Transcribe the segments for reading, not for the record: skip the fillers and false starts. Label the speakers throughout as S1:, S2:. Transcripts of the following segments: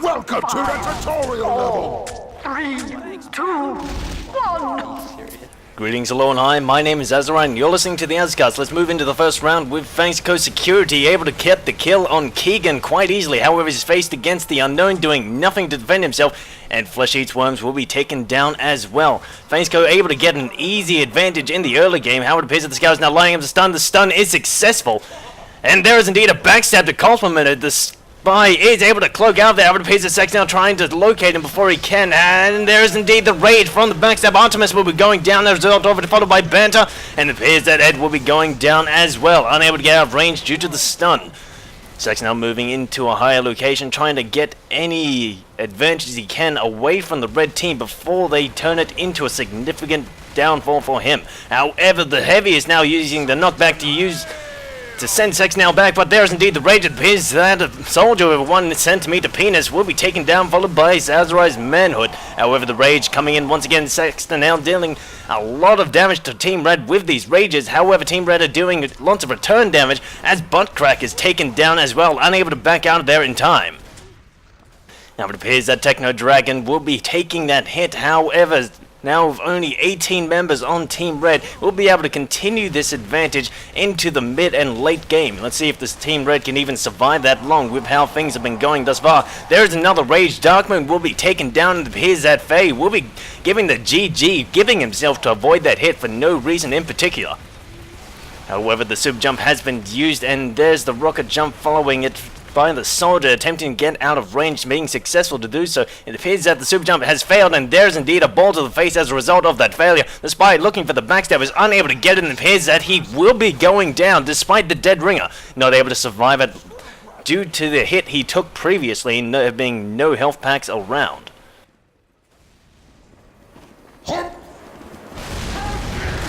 S1: Welcome to the tutorial level!
S2: 3, 2, 1.
S3: Greetings, hello and hi, my name is Azra and you're listening to the AzCast. Let's move into the first round with Fangsco Security able to get the kill on Keegan quite easily. However, he's faced against the Unknown doing nothing to defend himself, and Flesh Eats Worms will be taken down as well. Fangsco able to get an easy advantage in the early game. However, it appears that the Scout is now lining up the stun. The stun is successful, and there is indeed a backstab to complement it. The Spy is able to cloak out there. However, it appears that Saxton Hale trying to locate him before he can, and there is indeed the raid from the backstab. Artemis will be going down as a result of it, followed by Banter, and it appears that Ed will be going down as well, unable to get out of range due to the stun. Saxton Hale moving into a higher location, trying to get any advantages he can away from the red team before they turn it into a significant downfall for him. However, the Heavy is now using the knockback to send Saxton Hale back, but there's indeed the rage. It appears that a soldier with a 1 centimeter penis will be taken down, followed by Sazerai's manhood. However, the rage coming in once again, Saxton Hale dealing a lot of damage to Team Red with these rages. However, Team Red are doing lots of return damage as Buttcrack is taken down as well, unable to back out of there in time. Now it appears that Techno Dragon will be taking that hit. However, now with only 18 members on Team Red, we'll be able to continue this advantage into the mid and late game. Let's see if this Team Red can even survive that long with how things have been going thus far. There's another Rage. Darkmoon will be taken down, and it appears that Faye will be giving the GG, giving himself to avoid that hit for no reason in particular. However, the super jump has been used, and there's the rocket jump following it by the soldier attempting to get out of range, being successful to do so. It appears that the super jump has failed, and there's indeed a ball to the face as a result of that failure. The Spy looking for the backstab is unable to get it, and it appears that he will be going down despite the dead ringer. Not able to survive it due to the hit he took previously, there being no health packs around.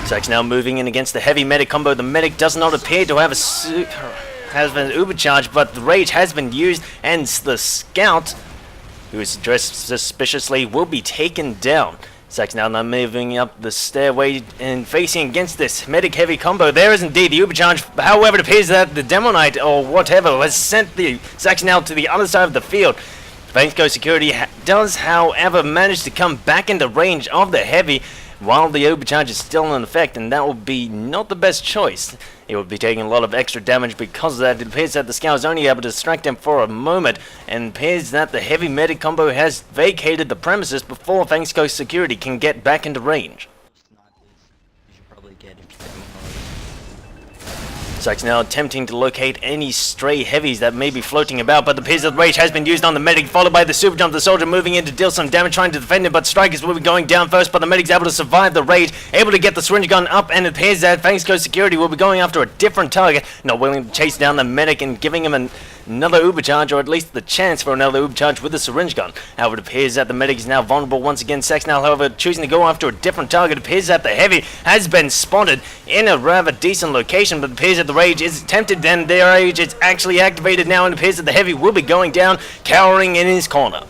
S3: Sax now moving in against the heavy medic combo. The medic does not appear to have has been ubercharged, but the rage has been used, and the Scout, who is dressed suspiciously, will be taken down. Sax now moving up the stairway and facing against this medic heavy combo. There is indeed the ubercharge. However, it appears that the Demo Knight or whatever has sent the Sax now to the other side of the field. Fangsco Security does, however, manage to come back into range of the heavy while the overcharge is still in effect, and that will be not the best choice. He will be taking a lot of extra damage because of that. It appears that the Scout is only able to distract him for a moment, and it appears that the heavy medic combo has vacated the premises before Fangsco Security can get back into range. Sax now attempting to locate any stray heavies that may be floating about, but the appears that the rage has been used on the medic, followed by the super jump. The soldier moving in to deal some damage, trying to defend him, but Strikers will be going down first, but the medic's able to survive the rage, able to get the syringe gun up, and it appears that Fangsco Security will be going after a different target, not willing to chase down the medic and giving him another ubercharge, or at least the chance for another ubercharge with the syringe gun. However, it appears that the medic is now vulnerable once again. Sax now, however, choosing to go after a different target. It appears that the heavy has been spotted in a rather decent location, but it appears that the rage is tempted, and the rage is actually activated now, and it appears that the heavy will be going down, cowering in his corner.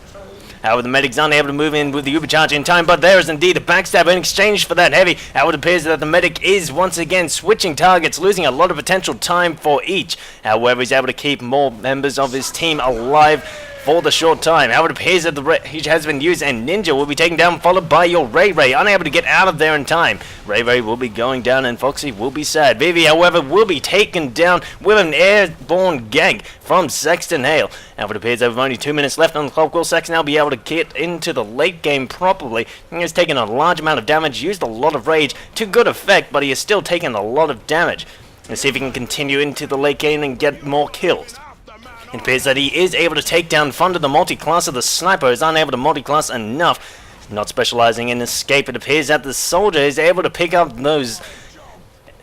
S3: However, the medic's unable to move in with the ubercharge in time, but there is indeed a backstab in exchange for that heavy. However, it appears that the medic is once again switching targets, losing a lot of potential time for each. However, he's able to keep more members of his team alive for the short time. However, it appears that the rage has been used, and Ninja will be taken down, followed by your Ray Ray, unable to get out of there in time. Ray Ray will be going down, and Foxy will be sad. Vivi, however, will be taken down with an airborne gank from Saxton Hale. However, it appears that with only 2 minutes left on the clock, will Saxton Hale be able to get into the late game properly? He has taken a large amount of damage, used a lot of rage to good effect, but he has still taken a lot of damage. Let's see if he can continue into the late game and get more kills. It appears that he is able to take down Thunder. The multi-class of the sniper is unable to multi-class enough. Not specializing in escape, it appears that the soldier is able to pick up those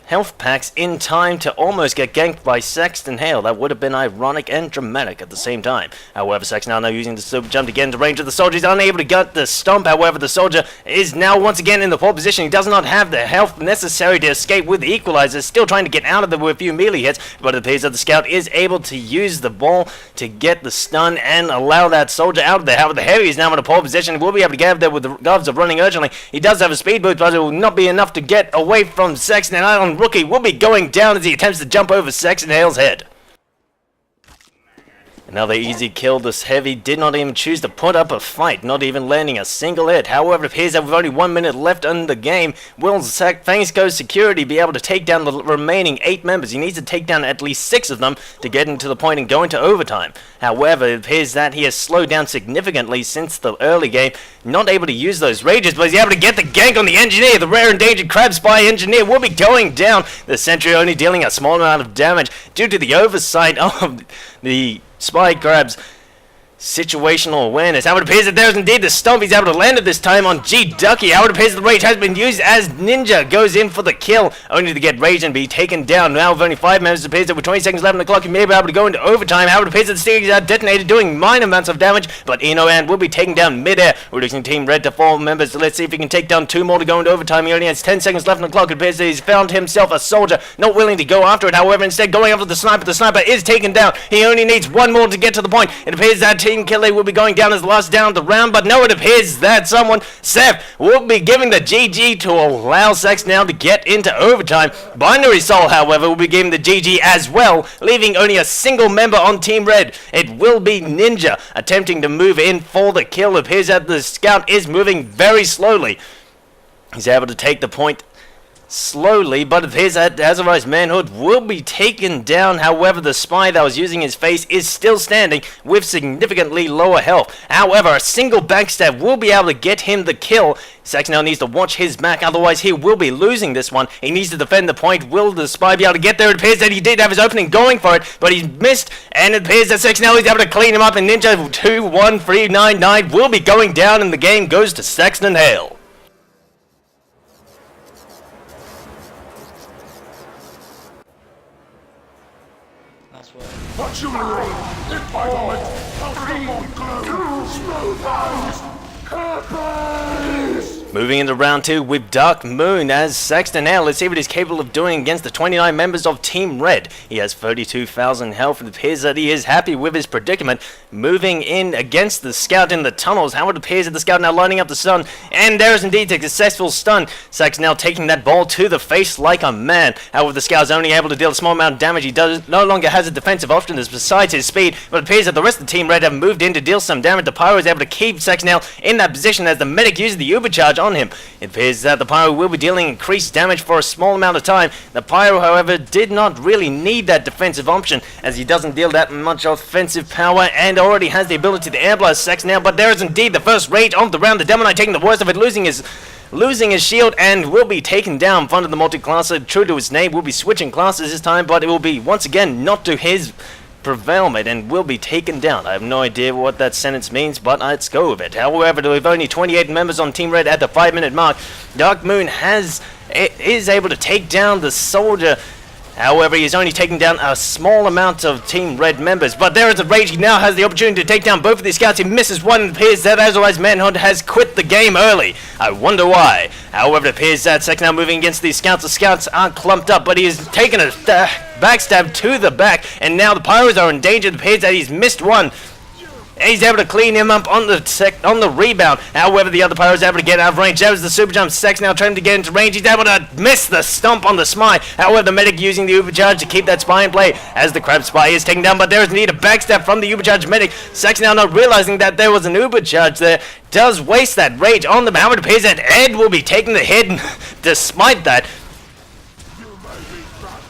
S3: health packs in time to almost get ganked by Saxton Hale. That would have been ironic and dramatic at the same time. However, Saxton Hale now using the super jump to get into range of the soldier. He's unable to get the stomp. However, the soldier is now once again in the poor position. He does not have the health necessary to escape with the equalizer. Still trying to get out of there with a few melee hits, but it appears that the Scout is able to use the ball to get the stun and allow that soldier out of there. However, the heavy is now in a poor position. He will be able to get out of there with the gloves of running urgently. He does have a speed boost, but it will not be enough to get away from Saxton Hale. Rookie will be going down as he attempts to jump over Saxton Hale's head. Another easy kill. This heavy did not even choose to put up a fight, not even landing a single hit. However, it appears that with only 1 minute left in the game, will Thanksco Security be able to take down the remaining 8 members? He needs to take down at least 6 of them to get into the point and go into overtime. However, it appears that he has slowed down significantly since the early game, not able to use those rages, but he's able to get the gank on the engineer. The rare endangered crab spy engineer will be going down. The sentry only dealing a small amount of damage due to the oversight of the Spy Crab's situational awareness. How it appears that there's indeed the stomp. He's able to land it this time on G Ducky. How it appears that the rage has been used as Ninja goes in for the kill, only to get rage and be taken down. Now with only 5 members, it appears that with 20 seconds left on the clock, he may be able to go into overtime. How it appears that the sticks are detonated, doing minor amounts of damage, but Eno and will be taken down mid-air, reducing Team Red to 4 members. So let's see if he can take down 2 more to go into overtime. He only has 10 seconds left on the clock. It appears that he's found himself a soldier, not willing to go after it. However, instead going after the sniper. The sniper is taken down. He only needs 1 more to get to the point. It appears that Team Killer will be going down as the last down of the round, but no, it appears that someone, Seth, will be giving the GG to allow Saxton Hale to get into overtime. Binary Soul, however, will be giving the GG as well, leaving only a single member on Team Red. It will be Ninja, attempting to move in for the kill. It appears that the scout is moving very slowly. He's able to take the point slowly, but it appears that Azari's manhood will be taken down. However, the spy that was using his face is still standing with significantly lower health. However, a single backstab will be able to get him the kill. Saxton Hale needs to watch his back, otherwise he will be losing this one. He needs to defend the point. Will the spy be able to get there? It appears that he did have his opening going for it, but he's missed, and it appears that Saxton Hale is able to clean him up, and Ninja 21399 will be going down, and the game goes to Saxton Hale.
S1: What you mean? If I don't glue, smooth eyes, herpes!
S3: Moving into round 2 with Dark Moon as Saxton Hale. Let's see what he's capable of doing against the 29 members of Team Red. He has 32,000 health. It appears that he is happy with his predicament. Moving in against the scout in the tunnels. How it appears that the scout now lining up the stun. And there is indeed a successful stun. Saxton Hale taking that ball to the face like a man. However, the scout is only able to deal a small amount of damage. He no longer has a defensive option besides his speed. But it appears that the rest of the Team Red have moved in to deal some damage. The Pyro is able to keep Saxton Hale in that position as the medic uses the Uber charge on him. It appears that the Pyro will be dealing increased damage for a small amount of time. The Pyro, however, did not really need that defensive option as he doesn't deal that much offensive power and already has the ability to air blast Saxton Hale. But there is indeed the first rage of the round. The Demon Knight taking the worst of it, losing his shield and will be taken down in front of the multi-classer. True to his name, will be switching classes this time, but it will be once again not to his prevailment and will be taken down. I have no idea what that sentence means, but let's go with it. However, with only 28 members on Team Red at the 5-minute mark, Dark Moon is able to take down the soldier. However, he's only taking down a small amount of Team Red members. But there is a rage. He now has the opportunity to take down both of these scouts. He misses one. It appears that Azari's manhunt has quit the game early. I wonder why. However, it appears that Saxton now moving against these scouts. The scouts aren't clumped up, but he has taken a backstab to the back. And now the Pyros are in danger. It appears that he's missed one. He's able to clean him up on the rebound. However, the other Pyro is able to get out of range. That was the super jump. Saxton now trying to get into range. He's able to miss the stomp on the spy. However, the medic using the Ubercharge to keep that spy in play as the crab spy is taken down. But there is indeed a backstab from the Ubercharge medic. Saxton now not realizing that there was an Ubercharge there. Does waste that rage on them. However, it appears that Ed will be taking the hit despite that.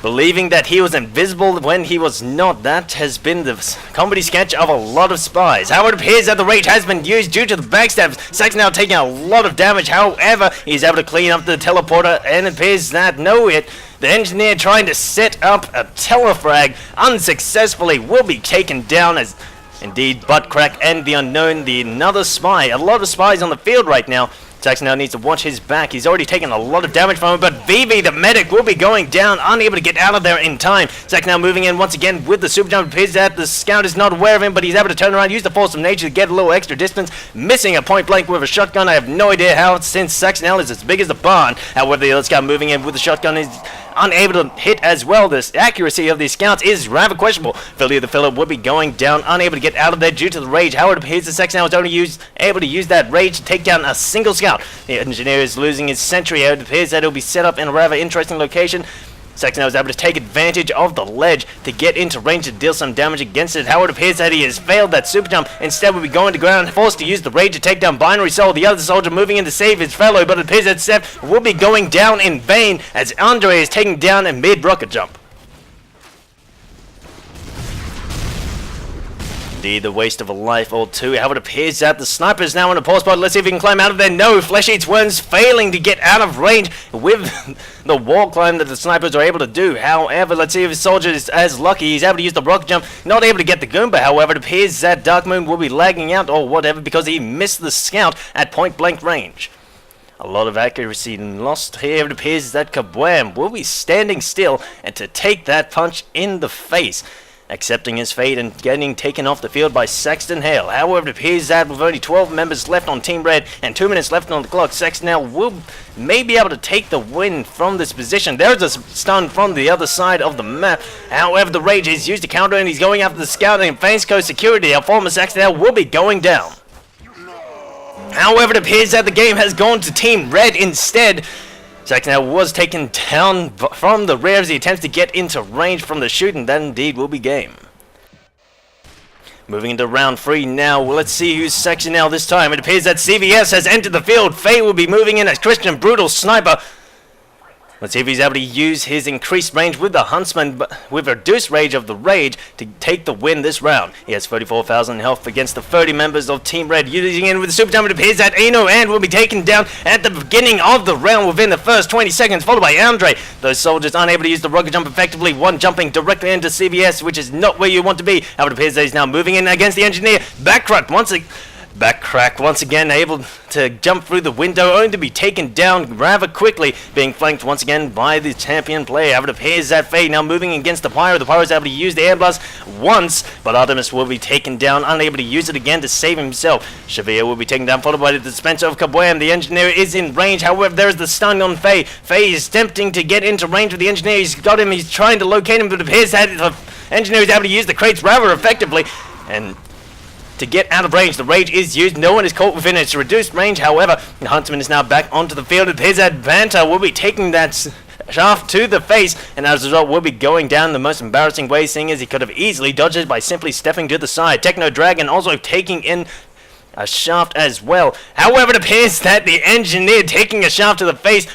S3: Believing that he was invisible when he was not. That has been the comedy sketch of a lot of spies. How it appears that the rage has been used due to the backstabs. Saxton now taking a lot of damage. However, he's able to clean up the teleporter, and it appears that the engineer trying to set up a telefrag unsuccessfully will be taken down as indeed Buttcrack and the Unknown, another spy. A lot of spies on the field right now. Saxton now needs to watch his back. He's already taken a lot of damage from him, but VV, the medic, will be going down, unable to get out of there in time. Saxton now moving in once again with the super jump. It appears that the scout is not aware of him, but he's able to turn around, use the force of nature to get a little extra distance, missing a point blank with a shotgun. I have no idea how, since Saxton Hale is as big as the barn. However, the other scout moving in with the shotgun is unable to hit as well. The accuracy of these scouts is rather questionable. Philly the Phillip will be going down, unable to get out of there due to the rage. Howard appears the Saxton Hale is only able to use that rage to take down a single scout. The engineer is losing his sentry. It appears that he'll be set up in a rather interesting location. Saxton Hale is able to take advantage of the ledge to get into range to deal some damage against it. However, it appears that he has failed that super jump. Instead, will be going to ground, forced to use the rage to take down Binary Soul. The other soldier moving in to save his fellow, but it appears that Seth will be going down in vain as Andre is taken down in mid-rocket jump. Indeed, the waste of a life or two. However, it appears that the sniper is now in a poor spot. Let's see if he can climb out of there. No, Flesh Eats Worms failing to get out of range with the wall climb that the snipers are able to do. However, let's see if his soldier is as lucky. He's able to use the rocket jump, not able to get the Goomba. However, it appears that Dark Moon will be lagging out or whatever because he missed the scout at point blank range. A lot of accuracy lost here. It appears that Kabwam will be standing still and to take that punch in the face, accepting his fate and getting taken off the field by Saxton Hale. However, it appears that with only 12 members left on Team Red and 2 minutes left on the clock, Saxton Hale may be able to take the win from this position. There's a stun from the other side of the map. However, the rage is used to counter and he's going after the scout and Fainsco security. Our former Saxton Hale will be going down. However, it appears that the game has gone to Team Red instead. Saxton Hale was taken down from the rear as he attempts to get into range from the shoot, and that indeed will be game. Moving into round 3 now, let's see who's Saxton Hale this time. It appears that CVS has entered the field. Faye will be moving in as Christian Brutal Sniper. Let's see if he's able to use his increased range with the Huntsman, but with reduced range of the Rage to take the win this round. He has 34,000 health against the 30 members of Team Red. Using in with the super jump, it appears that Eno and will be taken down at the beginning of the round within the first 20 seconds, followed by Andre. Those soldiers unable to use the rocket jump effectively, one jumping directly into CVS, which is not where you want to be. However, it appears that he's now moving in against the engineer. Backcrack once again, able to jump through the window, only to be taken down rather quickly, being flanked once again by the champion player. However, it appears that Faye now moving against the Pyro. The Pyro is able to use the air blast once, but Artemis will be taken down, unable to use it again to save himself. Shavir will be taken down, followed by the dispenser of Kabwam. The engineer is in range, however, there is the stun on Faye. Faye is attempting to get into range with the engineer. He's got him, he's trying to locate him, but it appears that the engineer is able to use the crates rather effectively, and to get out of range, the rage is used. No one is caught within its reduced range. However, the Huntsman is now back onto the field. It appears that Banter will be taking that shaft to the face, and as a result will be going down the most embarrassing way, seeing as he could have easily dodged it by simply stepping to the side. Techno Dragon also taking in a shaft as well. However, it appears that the engineer taking a shaft to the face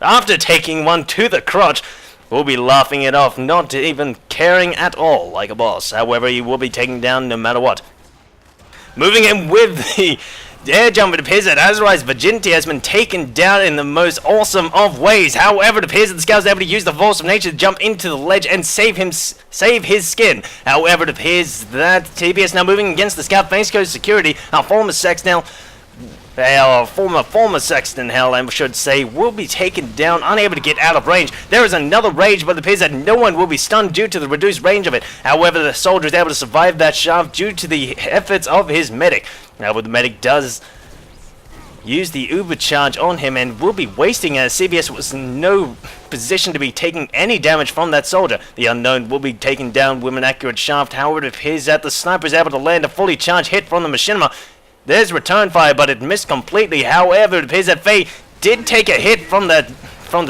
S3: after taking one to the crotch will be laughing it off, not even caring at all like a boss. However, he will be taken down no matter what. Moving in with the air jump, it appears that Azrai's virginity has been taken down in the most awesome of ways. However, it appears that the scout is able to use the force of nature to jump into the ledge and save his skin. However, it appears that TBS now moving against the scout Fainsco security. Our former Saxton Hale, I should say, will be taken down, unable to get out of range. There is another rage, but it appears that no one will be stunned due to the reduced range of it. However, the soldier is able to survive that shaft due to the efforts of his medic. However, the medic does use the Uber charge on him and will be wasting as CBS was in no position to be taking any damage from that soldier. The unknown will be taken down with an accurate shaft. However, it appears that the sniper is able to land a fully charged hit from the machinima. There's return fire, but it missed completely. However, it appears that Faye did take a hit from the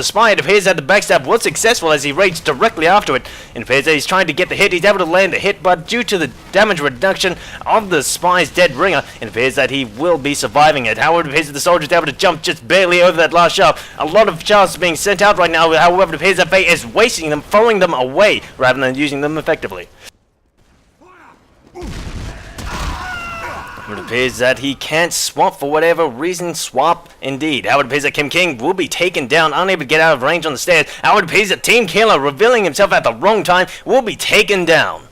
S3: spy. It appears that the backstab was successful as he raged directly after it. It appears that he's trying to get the hit. He's able to land the hit, but due to the damage reduction of the spy's dead ringer, it appears that he will be surviving it. However, it appears that the soldier is able to jump just barely over that last shaft. A lot of shafts being sent out right now. However, it appears that Faye is wasting them, throwing them away rather than using them effectively. It appears that he can't swap for whatever reason. Swap indeed. How it appears that Kim King will be taken down, unable to get out of range on the stairs. How it appears that Team Killer, revealing himself at the wrong time, will be taken down.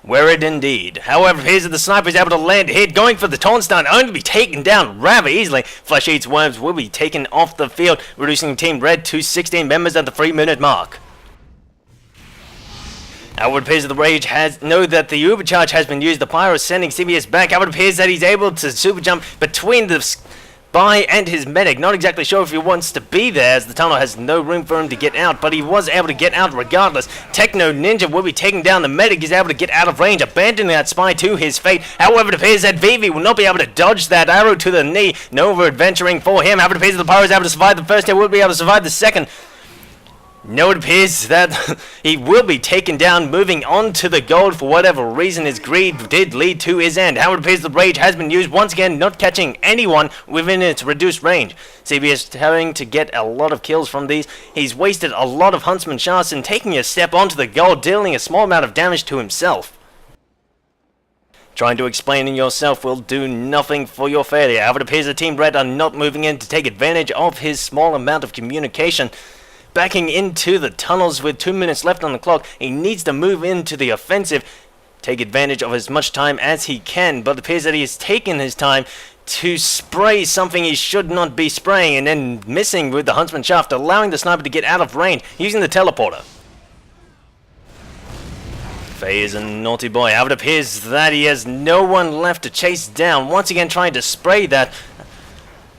S3: Where it indeed. However, it appears that the sniper is able to land a hit, going for the taunt stun, only to be taken down rather easily. Flesh Eats Worms will be taken off the field, reducing Team Red to 16 members at the 3-minute mark. How it appears that the Rage know that the Uber charge has been used. The Pyro is sending CBS back. How it appears that he's able to super jump between the spy and his medic. Not exactly sure if he wants to be there, as the tunnel has no room for him to get out, but he was able to get out regardless. Techno Ninja will be taking down the medic. He's able to get out of range, abandoning that spy to his fate. However, it appears that Vivi will not be able to dodge that arrow to the knee. No over adventuring for him. However, it appears that the Pyro is able to survive the first hit, will be able to survive the second. No, it appears that he will be taken down, moving on to the gold. For whatever reason, his greed did lead to his end. How it appears the rage has been used once again, not catching anyone within its reduced range. CBS having to get a lot of kills from these. He's wasted a lot of huntsman shots and taking a step onto the gold, dealing a small amount of damage to himself. Trying to explain in yourself will do nothing for your failure. However, it appears the Team Red are not moving in to take advantage of his small amount of communication. Backing into the tunnels with 2 minutes left on the clock, he needs to move into the offensive, take advantage of as much time as he can, but it appears that he has taken his time to spray something he should not be spraying and then missing with the huntsman shaft, allowing the sniper to get out of range using the teleporter. Faye is a naughty boy. How it appears that he has no one left to chase down, once again trying to spray that.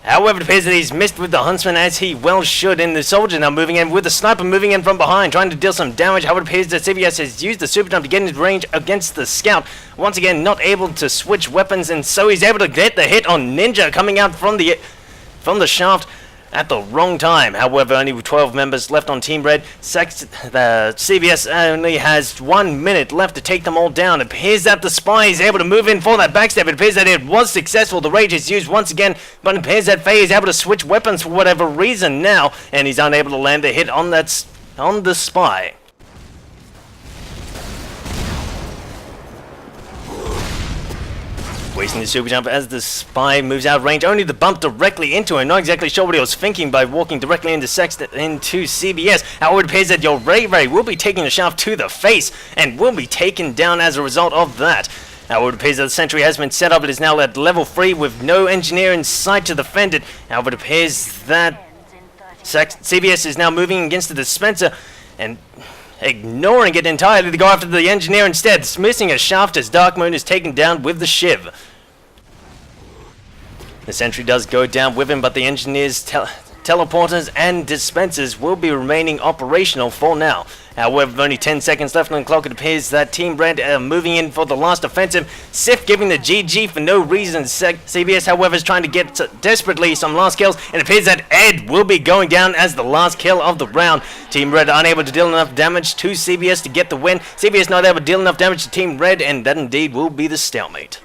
S3: However, it appears that he's missed with the huntsman as he well should, and the soldier now moving in with the sniper moving in from behind, trying to deal some damage. However, it appears that CBS has used the super jump to get in his range against the scout. Once again, not able to switch weapons, and so he's able to get the hit on Ninja coming out from the shaft at the wrong time. However, only with 12 members left on Team Red, the CBS only has 1 minute left to take them all down. It appears that the spy is able to move in for that backstab. It appears that it was successful. The rage is used once again, but it appears that Faye is able to switch weapons for whatever reason now, and he's unable to land a hit on the spy. Wasting the super jump as the spy moves out of range, only to bump directly into him. Not exactly sure what he was thinking by walking directly into CBS. However, it appears that your Ray will be taking the shaft to the face and will be taken down as a result of that. However, it appears that the sentry has been set up. It is now at level 3 with no engineer in sight to defend it. However, it appears that CBS is now moving against the dispenser and ignoring it entirely to go after the engineer instead, missing a shaft as Dark Moon is taken down with the shiv. The sentry does go down with him, but the engineers, teleporters and dispensers will be remaining operational for now. However, with only 10 seconds left on the clock, it appears that Team Red are moving in for the last offensive. Sif giving the GG for no reason. CBS, however, is trying to get desperately some last kills, and it appears that Ed will be going down as the last kill of the round. Team Red unable to deal enough damage to CBS to get the win. CBS not able to deal enough damage to Team Red, and that indeed will be the stalemate.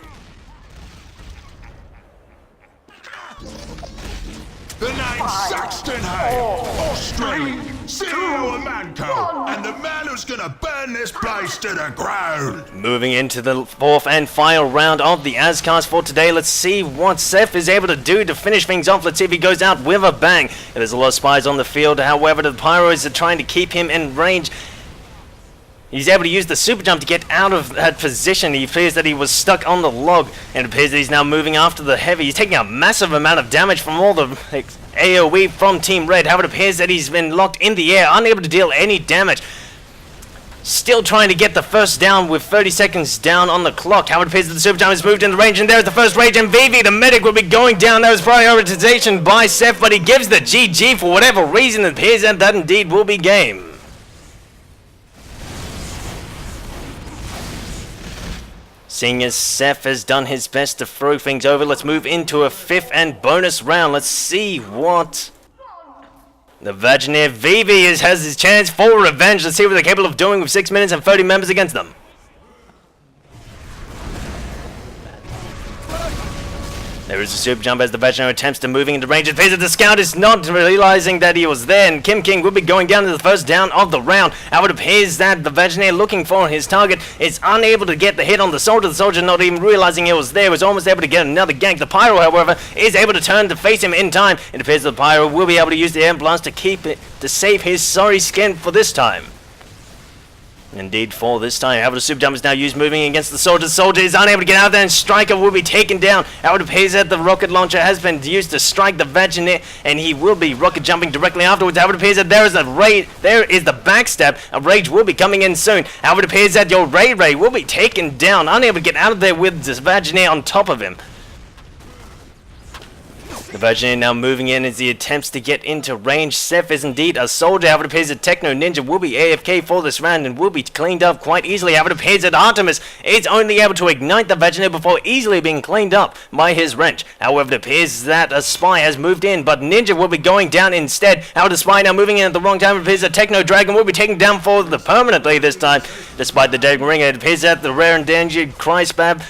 S1: The name's Saxton Hale, Australian, CEO of Manco, and the man who's gonna burn this place to the ground.
S3: Moving into the fourth and final round of the AzCast for today, let's see what Seth is able to do to finish things off. Let's see if he goes out with a bang. There's a lot of spies on the field, however, the Pyros are trying to keep him in range. He's able to use the super jump to get out of that position. He fears that he was stuck on the log, and it appears that he's now moving after the heavy. He's taking a massive amount of damage from all the AoE from Team Red. However, it appears that he's been locked in the air, unable to deal any damage. Still trying to get the first down with 30 seconds down on the clock. However, it appears that the super jump has moved into range, and there's the first rage, and Vivi, the medic, will be going down. That was prioritization by Seth, but he gives the GG for whatever reason. It appears that indeed will be game. Seeing as Seth has done his best to throw things over, let's move into a fifth and bonus round. Let's see what the Vagineer Vivi has his chance for revenge. Let's see what they're capable of doing with 6 minutes and 30 members against them. There is a super jump as the Vagineer attempts to moving into range. It appears that the scout is not realizing that he was there, and Kim King will be going down to the first down of the round. However, it appears that the Vagineer looking for his target is unable to get the hit on the soldier. The soldier not even realizing he was there, was almost able to get another gank. The Pyro, however, is able to turn to face him in time. It appears that the Pyro will be able to use the air blast to save his sorry skin for this time. Indeed, for this time. However, the super jump is now used moving against the soldier. The soldier is unable to get out there, and Striker will be taken down. However, it appears that the rocket launcher has been used to strike the Vagineer, and he will be rocket jumping directly afterwards. However, it appears that there is the backstab. A rage will be coming in soon. However, it appears that your Ray will be taken down, unable to get out of there with this Vagineer on top of him. The The Virgin now moving in as he attempts to get into range. Seth is indeed a soldier. However, it appears that Techno Ninja will be AFK for this round and will be cleaned up quite easily. However, it appears that Artemis is only able to ignite the Virgin before easily being cleaned up by his wrench. However, it appears that a spy has moved in, but Ninja will be going down instead. However, the spy now moving in at the wrong time. It appears that Techno Dragon will be taken down for the permanently this time. Despite the dead ring, it appears that the rare endangered Cryspab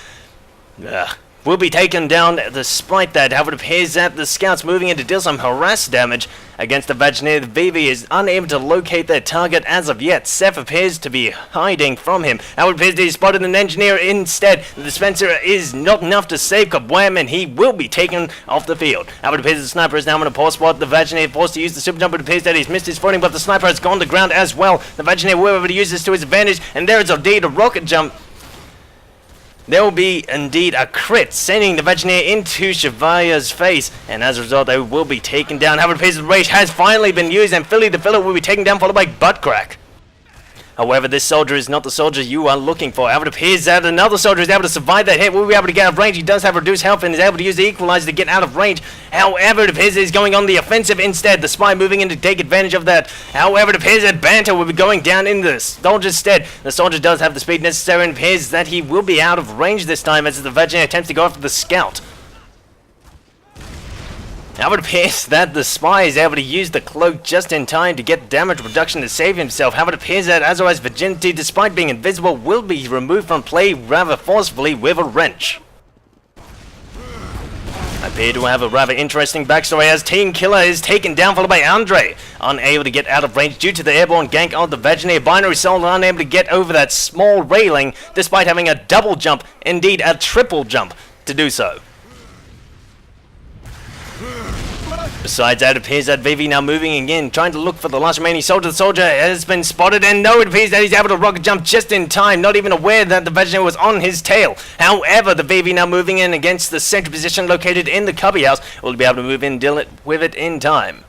S3: will be taken down despite that. However, it appears that the scouts moving in to deal some harass damage against the Vagineer. Vivi is unable to locate their target as of yet. Seth appears to be hiding from him. However, it appears that he spotted an engineer instead. The dispenser is not enough to save Kabwam, and he will be taken off the field. However, it appears the sniper is now in a poor spot. The Vagineer forced to use the super jump. It appears that he's missed his footing, but the sniper has gone to ground as well. The Vagineer will be able to use this to his advantage, and there is indeed a rocket jump. There will be indeed a crit, sending the Vagineer into Shavaya's face, and as a result, they will be taken down. However, it appears the rage has finally been used, and Philly the Filler will be taken down, followed by Buttcrack. However, this soldier is not the soldier you are looking for. However, it appears that another soldier is able to survive that hit, will be able to get out of range. He does have reduced health and is able to use the equalizer to get out of range. However, it appears he's going on the offensive instead. The spy moving in to take advantage of that. However, it appears that Banter will be going down in the soldier's stead. The soldier does have the speed necessary, and it appears that he will be out of range this time as the Virgin attempts to go after the scout. Now it appears that the spy is able to use the cloak just in time to get damage reduction to save himself. However, it appears that Azrael's virginity, despite being invisible, will be removed from play rather forcefully with a wrench. I appear to have a rather interesting backstory as Team Killer is taken down, followed by Andre. Unable to get out of range due to the airborne gank of the Vagineer. Binary Soul unable to get over that small railing despite having a double jump, indeed a triple jump, to do so. Besides that, it appears that Vivi now moving again, trying to look for the last remaining soldier. The soldier has been spotted, and no, it appears that he's able to rocket jump just in time, not even aware that the Vagineer was on his tail. However, the Vivi now moving in against the central position located in the cubby house will be able to move in and deal with it in time.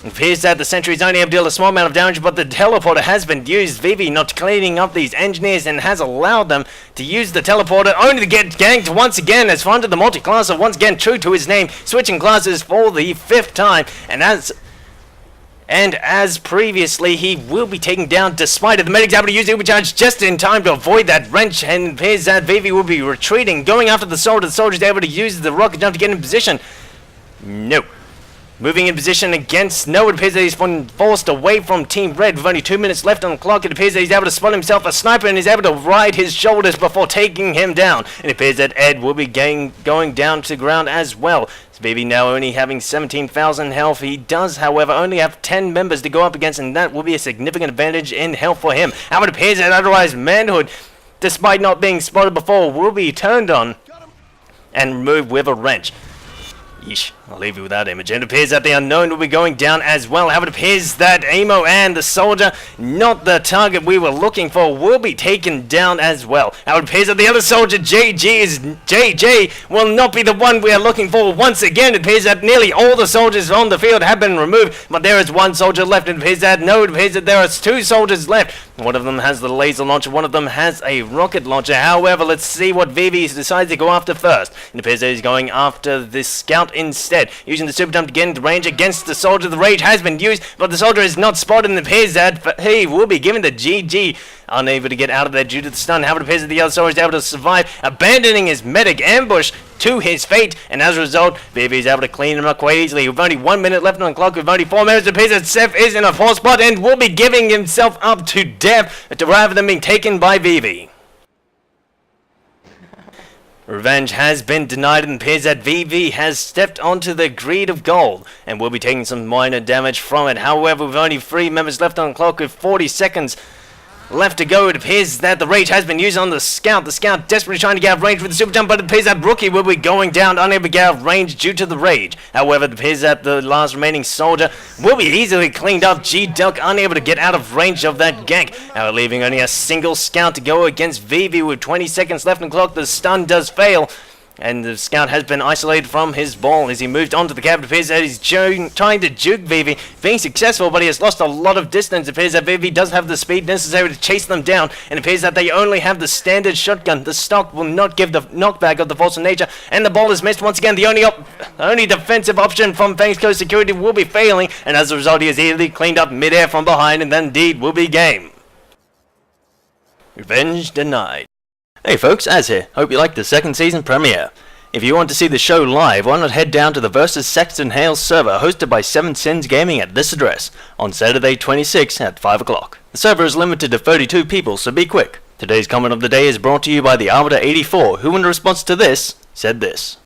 S3: It appears that the sentry is only able to deal a small amount of damage, but the teleporter has been used. Vivi not cleaning up these engineers and has allowed them to use the teleporter only to get ganked once again as Fonda the multi-classer once again true to his name, switching classes for the 5th time, and as previously, he will be taken down despite it. The medic's able to use the overcharge just in time to avoid that wrench, and it appears that Vivi will be retreating, going after the soldier. The soldier's able to use the rocket jump to get in position. No. Moving in position against No, it appears that he's been forced away from Team Red with only 2 minutes left on the clock. It appears that he's able to spot himself a sniper and is able to ride his shoulders before taking him down. It appears that Ed will be going down to the ground as well. His baby now only having 17,000 health. He does, however, only have 10 members to go up against, and that will be a significant advantage in health for him. However, it appears that otherwise Manhood, despite not being spotted before, will be turned on and removed with a wrench. Yeesh, I'll leave you with that image. And it appears that the unknown will be going down as well. However, it appears that Amo and the soldier, not the target we were looking for, will be taken down as well. However, it appears that the other soldier, JJ, will not be the one we are looking for once again. It appears that nearly all the soldiers on the field have been removed, but there is one soldier left. It appears that there are 2 soldiers left. One of them has the laser launcher, one of them has a rocket launcher. However, let's see what Vivi decides to go after first. It appears that he's going after this scout instead, using the super jump to get into range against the soldier. The rage has been used, but the soldier is not spotted, and it appears that he will be given the GG, unable to get out of there due to the stun. However, it appears that the other soldier is able to survive, abandoning his medic ambush to his fate, and as a result, Vivi is able to clean him up quite easily. With only 1 minute left on the clock, with only 4 minutes, it appears that Seth is in a poor spot and will be giving himself up to death rather than being taken by Vivi. Revenge has been denied, and it appears that VV has stepped onto the greed of gold and will be taking some minor damage from it. However, with only 3 members left on the clock with 40 seconds left to go, it appears that the rage has been used on the scout. The scout desperately trying to get out of range with the super jump, but it appears that Rookie will be going down, unable to get out of range due to the rage. However, it appears that the last remaining soldier will be easily cleaned up. G-Duck unable to get out of range of that gank. Now leaving only a single scout to go against VV with 20 seconds left on the clock. The stun does fail. And the scout has been isolated from his ball as he moved on to the cab. It appears that he's trying to juke Vivi, being successful, but he has lost a lot of distance. It appears that Vivi does have the speed necessary to chase them down, and it appears that they only have the standard shotgun. The stock will not give the knockback of the force of nature, and the ball is missed once again. The only defensive option from Banks Coast Security will be failing, and as a result he is easily cleaned up mid-air from behind, and then indeed will be game. Revenge denied. Hey folks, Az here. Hope you liked the second season premiere. If you want to see the show live, why not head down to the Versus Saxton Hale server hosted by 7 Sins Gaming at this address on Saturday 26 at 5 o'clock. The server is limited to 32 people, so be quick. Today's comment of the day is brought to you by the Arbiter 84, who in response to this, said this.